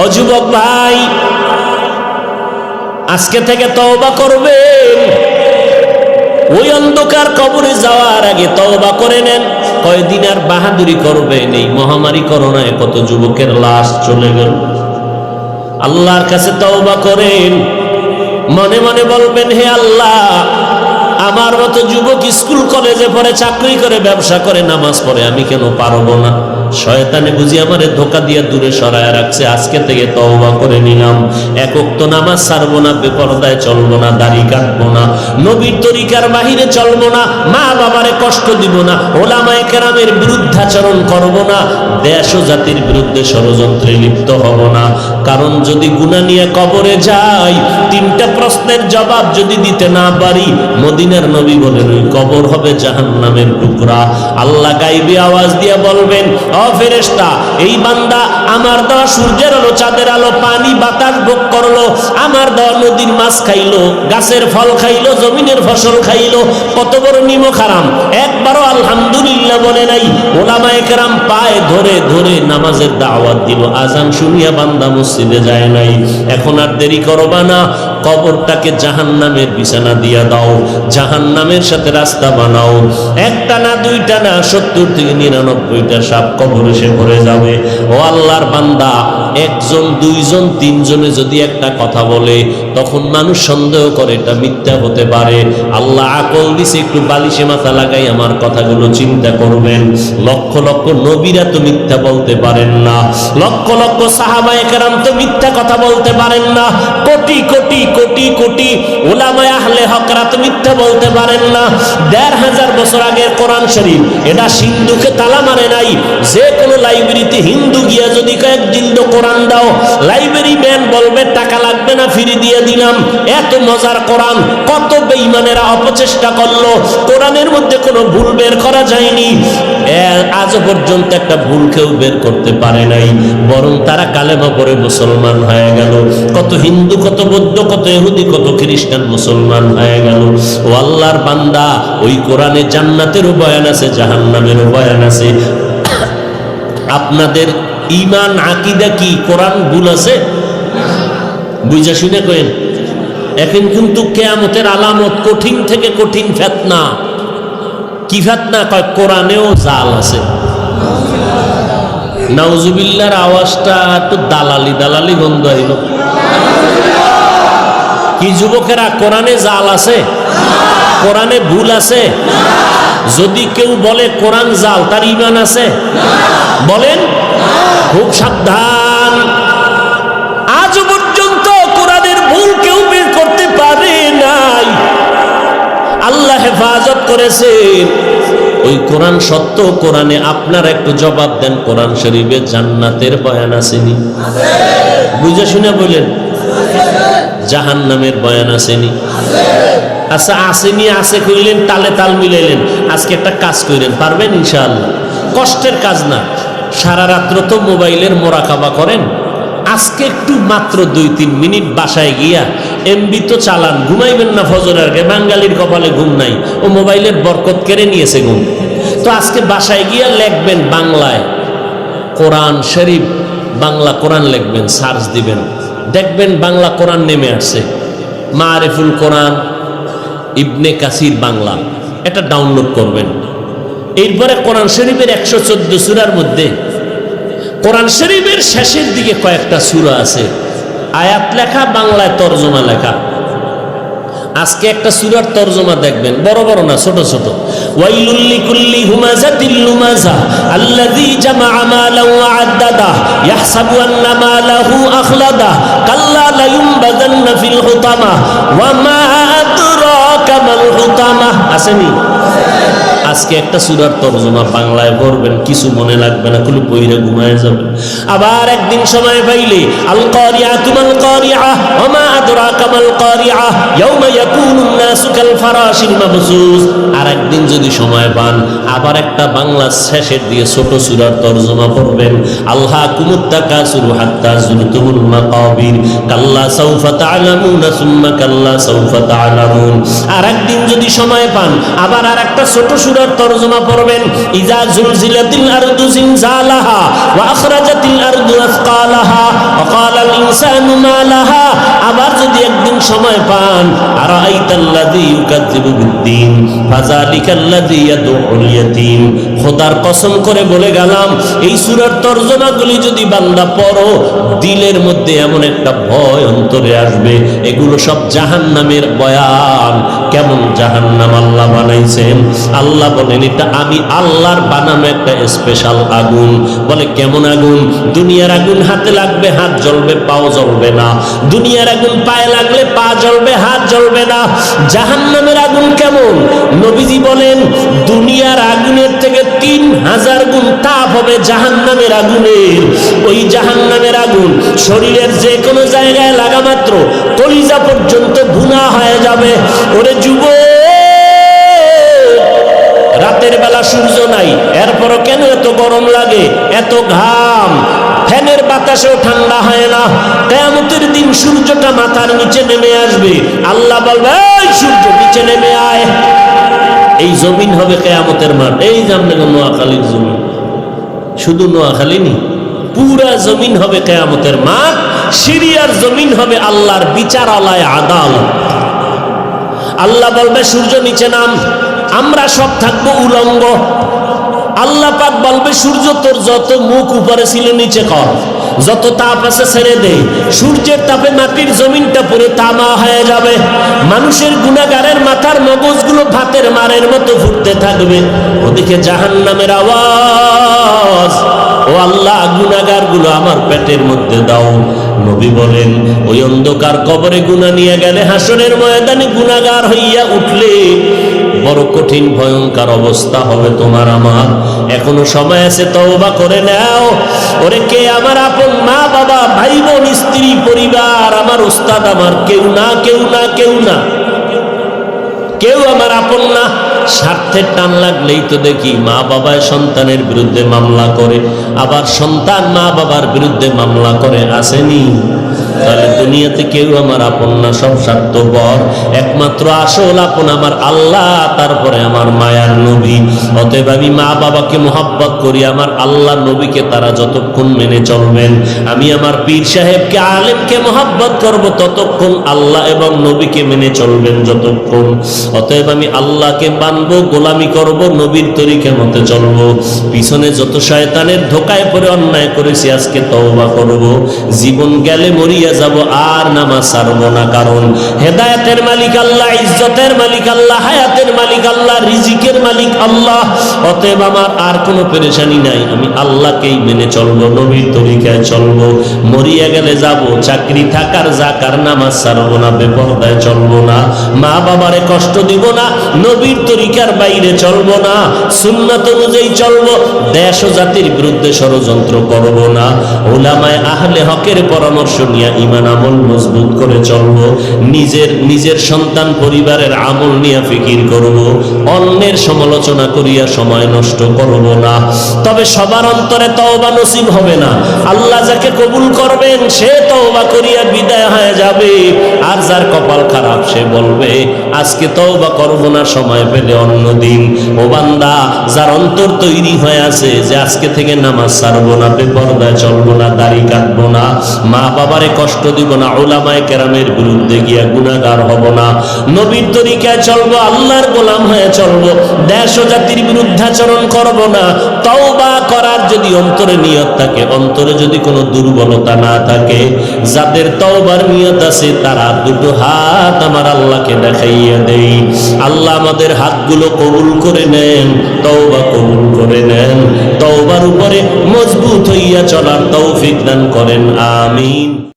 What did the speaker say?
ও যুবক ভাই, আজকে থেকে তওবা করবেন। ওই অন্ধকার কবরে যাওয়ার আগে তওবা করে নেন। কয়দিন আর বাহাদুরি করবেন? এই মহামারী করোনায় কত যুবকের লাশ চলে গেল। আল্লাহর কাছে তওবা করেন, মনে মনে বলবেন, হে আল্লাহ, আমার মতো যুবক স্কুল কলেজে পড়ে, চাকরি করে, ব্যবসা করে, নামাজ পড়ে, আমি কেন পারবো না? শয়তানে বুঝি আমারে ধোকা দিয়ে দূরে সরায় রাখছে। আজকে থেকে তওবা করে নিলাম, এক ওয়াক্ত নামাজ ছাড়বো না, বেপরদায় চলবো না, দাড়ি কাটবো না, নবীর তরিকার বাহিরে চলবো না, মা বাবারে কষ্ট দিব না, ওলামায়ে কেরামের বিরুদ্ধাচরণ করবো না, দেশ ও জাতির বিরুদ্ধে ষড়যন্ত্রে লিপ্ত হব না। কারণ যদি গুনাহ নিয়ে কবরে যাই, তিনটা প্রশ্নের জবাব যদি দিতে না পারি, মদিনার নবী বলেন ওই কবর হবে জাহান্নামের টুকরা। আল্লাহ গাইবে আওয়াজ দিয়ে বলবেন, ও ফেরেশতা, এই বান্দা আমার দেওয়া সূর্যের আলো, চাঁদের আলো, পানি বাতাস ভোগ করলো, আমার দেওয়া নদীর মাছ খাইলো, গাছের ফল খাইলো, জমিনের ফসল খাইলো, কত বড় নিমক হারাম, একবারও আলহামদুলিল্লাহ বলে নাই। ওলামায়ে কেরাম পায়ে ধরে ধরে নামাজের দাওয়াত দিল, আজান শুনিয়া বান্দা মসজিদে যায় নাই। এখন আর দেরি করবা না, কবরটাকে জাহান্নামের বিছানা দিয়া দাও, জাহান্নামের সাথে রাস্তা বানাও। একটা না, দুইটা না, 70 থেকে 99টা সাপ কবরে এসে পড়ে যাবে। ও আল্লাহর বান্দা, একজন, দুইজন, তিনজনে যদি একটা কথা বলে, তখন মানুষ সন্দেহ করে এটা মিথ্যা হতে পারে। আল্লাহ আকল দিছে, একটু বালিশে মাথা লাগাই আমার কথাগুলো চিন্তা করবেন। লক্ষ লক্ষ নবীরা তো মিথ্যা বলতে পারেন না, লক্ষ লক্ষ সাহাবায়ে কেরাম তো মিথ্যা কথা বলতে পারেন না, কোটি কোটি কোটি কোটি উলামায়ে আহলে হকরা তো মিথ্যা বলতে পারেন না। ১৫০০ বছর আগের কোরআন শরীফ, এটা সিন্ধুকে তালা মারে নাই। যে কোনো লাইব্রেরিতে হিন্দু গিয়া যদি কয়েক জিল্দ কোরআন দাও, লাইব্রেরি ম্যান বলবে টাকা লাগবে না, ফ্রি দিয়ে দিলাম। এত মজার কোরআন, কত বেঈমানেরা অপচেষ্টা করলো, কোরআনের মধ্যে কোনো ভুল বের করা যায়নি। আজও পর্যন্ত একটা ভুল কেউ বের করতে পারে নাই, বরং তারা কালেমা পড়ে মুসলমান হয়ে গেল। কত হিন্দু, কত বৌদ্ধ, কত ইহুদি, কত খ্রিস্টান মুসলমান হয়ে গেল। ও আল্লাহর বান্দা, ওই কোরআনে জান্নাতেরও বয়ান আছে, জাহান্নামেরও বয়ান আছে। আপনাদের ঈমান আকীদা কি কোরআন ভুল আছে? বুঝা শুনে কইেন। এখন কিন্তু কিয়ামতের আলামত, কঠিন থেকে কঠিন ফিতনা। কি ফিতনা? কয় কোরআনেও জাল আছে। নাউজুবিল্লাহর আওয়াজটা একটু দালালি দালালি গন্ধ হইল। কি যুবকেরা, কোরআনে জাল আছে? কোরআনে ভুল আছে? যদি কেউ বলে কোরআন জাল, তার ঈমান আছে? বলেন, খুব সাবধান। আজ পর্যন্ত কোরআনের ভুল কেউ বের করতে পারে নাই, আল্লাহ হেফাজত করেছেন। ওই কোরআন সত্য, কোরআনে আপনার একটু জবাব দেন, কোরআন শরীফে জান্নাতের বয়ান আসেনি? বুঝে শুনে বলেন, জাহান্নামের বয়ান আসেনি? আচ্ছা, আসেনি, আছে কইলেন, তালে তাল মিলাইলেন। আজকে একটা কাজ কইলেন, পারবেন ইনশাআল্লাহ? কষ্টের কাজ না। সারা রাত্র তো মোবাইলের মোরাকাবা করেন, আজকে একটু মাত্র 2-3 মিনিট বাসায় গিয়া এমবি তো চালান, ঘুমাইবেন না ফজরের আগে। বাঙালির কপালে ঘুম নাই, ও মোবাইলের বরকত কেড়ে নিয়েছে ঘুম। তো আজকে বাসায় গিয়া লিখবেন বাংলায় কোরআন শরীফ, বাংলা কোরআন লিখবেন, সার্চ দিবেন, দেখবেন বাংলা কোরআন নেমে আসছে। মারিফুল কোরআন ইবনে কাসির বাংলা, এটা ডাউনলোড করবেন। এরপরে কোরআন শরীফের 114 সূরার মধ্যে কোরআন শরীফের শেষের দিকে কয়েকটা সূরা আছে, আয়াত লেখা, বাংলায় তরজমা লেখা। আজকে একটা সূরার তরজমা দেখবেন, বড় বড় না, ছোট ছোট। ওয়াইলুল লিকুল্লি হুমাযাতিল লুমাযা আল্লাযী জামাআ মালান ওয়া আদ্দাদা ইয়াহসাবু আন্না মালাহু আখলাদা কাল্লা লা ইউনবাযান্না ফিল হুতামা ওয়া মা আদরাকা মাল হুতামা। আসেনি? আজকে একটা সূরার তরজমা বাংলায় পড়বেন, কিছু মনে লাগবে না, খুলে পইরা ঘুমায় যাবেন। আবার একদিন সময় পাইলে আল কারিআতু মাল কারিআ ওয়া মা আদরাকা মাল কারিআ ইয়াউমা ইয়াকুনুন নাসু কাল ফারাশিল মাবসুস। আর একদিন যদি সময় পান, আবার একটা বাংলা শেষের দিকে ছোট সূরার তরজমা পড়বেন, আলহাকুমুত তাকাসুরু হাত্তা যুরতুমুল মাকাবির কাল্লা সাউফা তা'লামুনা সুম্মা কাল্লা সাউফা তা'লামুন। আর একদিন যদি সময় পান, আবার আর একটা ছোট সূরার তরজমা পড়বেন, ইজা জুলজিলাতিল আরদু জিলজালাহা ওয়া আখরাজাতিল আরদু আসকালাহা ওয়া ইনসানু মা লাহা, আবার যদি একদিন সময় পান, আরাআইতাল্লাযী ইউকাযযিবু বিদ্দীন ফাযালিকাল্লাযী ইয়াদউল ইয়াতীম। খোদার কসম করে বলে গেলাম, এই সূরার তরজমাগুলি যদি বান্দা পড়ো, দিলের মধ্যে এমন একটা ভয় অন্তরে আসবে, এগুলো সব জাহান্নামের বয়ান। কেমন জাহান্নাম আল্লাহ বানাইছেন? আল্লাহ বলেন এটা আমি আল্লাহর বানানো একটা স্পেশাল আগুন। বলে কেমন আগুন? দুনিয়ার আগুন হাতে লাগবে, হাত জ্বলবে, পাও জ্বলবে না। দুনিয়ার আগুন পায়ে লাগলে পা জ্বলবে, হাত জ্বলবে না। জাহান্নামের আগুন কেমন? নবীজি বলেন দুনিয়ার আগুনের থেকে 3000 গুণ তাপ হবে জাহান্নামের আগুনের। ওই জাহান্নামের আগুন শরীরের যে কোনো জায়গায় লাগা মাত্র কলিজা পর্যন্ত ভুনা হয়ে যাবে। ওরে যুবক, রাতের বেলা সূর্য নাই, এরপরও কেন এত গরম লাগে, এত ঘাম? ফ্যানের বাতাসেও ঠান্ডা হয় না। কিয়ামতের দিন সূর্যটা মাথার নিচে নেমে আসবে, আল্লাহ বলবে এই সূর্য নিচে নেমে আয়। এই জমিন হবে কিয়ামতের মাঠ। এই যে আপনাকে নোয়াখালীর জমিন, শুধু নোয়াখালী নি, পুরা জমিন হবে কিয়ামতের মাঠ। সিরিয়ার জমিন হবে আল্লাহর বিচারালয়, আদালত। আল্লাহ বলবে সূর্য নিচে নাম, আমরা সব থাকবো উলঙ্গ। আল্লাহ পাক বলবে সূর্য তোর যত মুখ উপরে ছিল নিচে কর, যত তাপ আছে ছেড়ে দে। সূর্যের তাপে মাটির জমিনটা পুরো তামা হয়ে যাবে। মানুষের গুনাহগারের মাথার মগজগুলো ভাতের মারের মতো ফুটতে থাকবে। ওদিকে জাহান্নামের আওয়াজ, ও আল্লাহ গুনাহগার গুলো আমার পেটের মধ্যে দাও। নবী বলেন ওই অন্ধকার কবরে গুনাহ নিয়ে গেলে হাসরের ময়দানে গুনাহগার হইয়া উঠলে বড় কঠিন ভয়ঙ্কর অবস্থা হবে তোমার আমার। এখনো সময় আছে, তওবা করে নাও। ওরে কে আমার আপন? মা বাবা, ভাই বোন, স্ত্রী, পরিবার, আমার উস্তাদ, আমার কেউ না, কেউ না, কেউ না, কেউ আমার আপন না। স্বার্থের টান লাগলেই তো দেখি মা বাবায় সন্তানের বিরুদ্ধে মামলা করে, আবার সন্তান মা বাবার বিরুদ্ধে মামলা করে, আসেনি? তাহলে দুনিয়াতে কেউ আমার আপন না, সব স্বার্থপর। একমাত্র আসল আপন আমার আল্লাহ, তারপরে আমার মায়ার নবী। অতএব আমি মা বাবাকে মোহাব্বত করি, আমার আল্লাহ নবীকে তারা যতক্ষণ মেনে চলবেন। আমি আমার পীর সাহেবকে, আলেমকে মোহাব্বত করব ততক্ষণ, আল্লাহ এবং নবীকে মেনে চলবেন যতক্ষণ। অতএব আমি আল্লাহকে মানবো, গোলামি করব, নবীর তরিকা মতে চলবো। পিছনে যত শয়তানের ধোকায় পড়ে অন্যায় করেছি আজকে তওবা করব। জীবন গেলে মরিয়া যাব, আর নামাজ ছাড়বো না। কারণ হেদায়েতের মালিক আল্লাহ, ইজ্জতের মালিক আল্লাহ, হায়াতের মালিক আল্লাহ, রিজিকের মালিক আল্লাহ। অতএব আমার আর কোনো পেরেশানি নাই, আমি আল্লাহকেই মেনে চলবো, নবীর তরিকায় চলবো। মরিয়া গেলে যাব, চাকরি থাকার যাকার, নামাজ ছাড়বো না, বেপরদায় চলবো না, মা বাবারে কষ্ট দিব না, নবীর তরিকার বাইরে চলবো না, সুন্নাত অনুযায়ী চলবো, দেশ ও জাতির বিরুদ্ধে ষড়যন্ত্র করব না। উলামায়ে আহলে হকের পরামর্শ নিয়ে ঈমান আমল মজবুত করে চলবো। নিজের সন্তান পরিবারের আমল নিয়ে ফিকির করব। অন্যের সমালোচনা করিয়া সময় নষ্ট করব না। তবে সবার অন্তরে তওবা নসিব হবে না। আল্লাহ যাকে কবুল করবেন সে তওবা করিয়া বিদায় হয়ে যাবে, আর যার কপাল খারাপ সে বলবে আজকে তওবা করব না, সময় পেলে অন্যদিন। ও বান্দা, যার অন্তর তৈরি হয়ে আছে যে আজকে থেকে নামাজ ছাড়বো না, বেপরদায় চলবো না, দাড়ি কাটবো না, মা বাবারে কষ্ট দিব না, উলামায়ে কেরামের বিরুদ্ধে গিয়া গুনাহগার হব না, নবীর তরিকায় চলবো, আল্লাহর গোলাম হয়ে চলবো, দেশ ও জাতির বিরুদ্ধাচরণ করব না। তওবা করার যদি অন্তরে নিয়ত থাকে, অন্তরে যদি কোনো দুর্বলতা না থাকে, যাদের তওবার নিয়ত আছে তারা দুটো হাত আমার আল্লাহকে দেখাইয়া দেই। আল্লাহ আমাদের হাতগুলো কবুল করে নেন, তওবা কবুল করে নেন, তওবার উপরে মজবুত হইয়া চলার তৌফিক দান করেন, আমিন।